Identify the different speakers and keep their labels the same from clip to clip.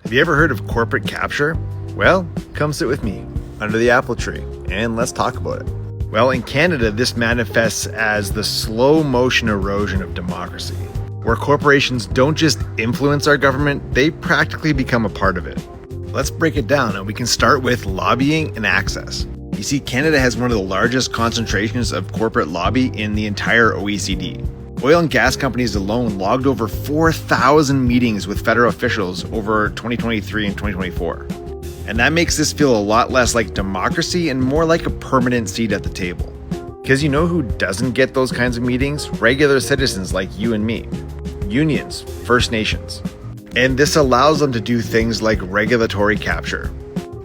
Speaker 1: Have you ever heard of corporate capture? Well, come sit with me under the apple tree and let's talk about it. Well, in Canada, this manifests as the slow motion erosion of democracy, where corporations don't just influence our government, they practically become a part of it. Let's break it down, and we can start with lobbying and access. You see, Canada has one of the largest concentrations of corporate lobby in the entire OECD. Oil and gas companies alone logged over 4,000 meetings with federal officials over 2023 and 2024. And that makes this feel a lot less like democracy and more like a permanent seat at the table. Because you know who doesn't get those kinds of meetings? Regular citizens like you and me. Unions, First Nations. And this allows them to do things like regulatory capture.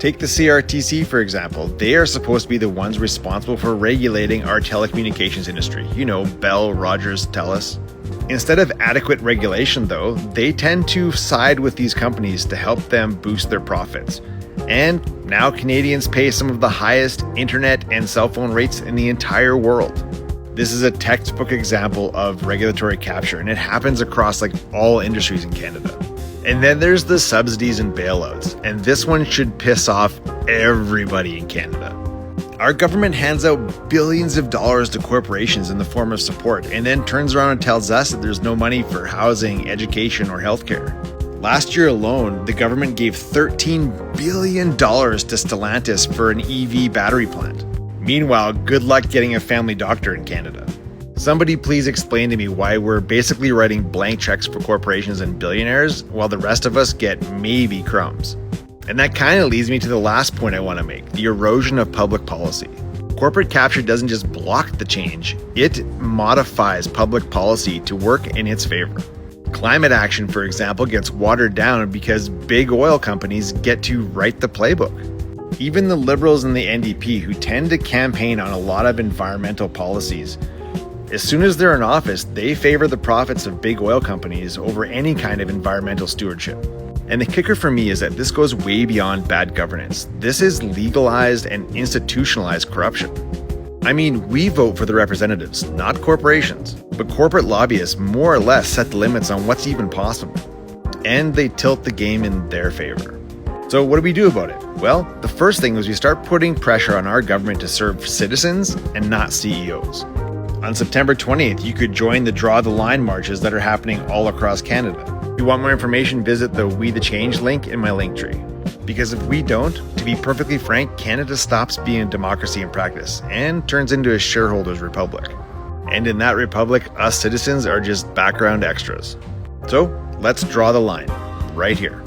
Speaker 1: Take the CRTC, for example. They are supposed to be the ones responsible for regulating our telecommunications industry. You know, Bell, Rogers, TELUS. Instead of adequate regulation, though, they tend to side with these companies to help them boost their profits. And now Canadians pay some of the highest internet and cell phone rates in the entire world. This is a textbook example of regulatory capture, and it happens across all industries in Canada. And then there's the subsidies and bailouts, and this one should piss off everybody in Canada. Our government hands out billions of dollars to corporations in the form of support, and then turns around and tells us that there's no money for housing, education, or healthcare. Last year alone, the government gave $13 billion to Stellantis for an EV battery plant. Meanwhile, good luck getting a family doctor in Canada. Somebody please explain to me why we're basically writing blank checks for corporations and billionaires while the rest of us get maybe crumbs. And that kind of leads me to the last point I want to make, the erosion of public policy. Corporate capture doesn't just block the change, it modifies public policy to work in its favor. Climate action, for example, gets watered down because big oil companies get to write the playbook. Even the Liberals and the NDP, who tend to campaign on a lot of environmental policies, as soon as they're in office, they favor the profits of big oil companies over any kind of environmental stewardship. And the kicker for me is that this goes way beyond bad governance. This is legalized and institutionalized corruption. I mean, we vote for the representatives, not corporations. But corporate lobbyists more or less set the limits on what's even possible. And they tilt the game in their favor. So what do we do about it? Well, the first thing was we start putting pressure on our government to serve citizens and not CEOs. On September 20th, you could join the Draw the Line marches that are happening all across Canada. If you want more information, visit the We the Change link in my link tree. Because if we don't, to be perfectly frank, Canada stops being a democracy in practice and turns into a shareholders' republic. And in that republic, us citizens are just background extras. So let's draw the line right here.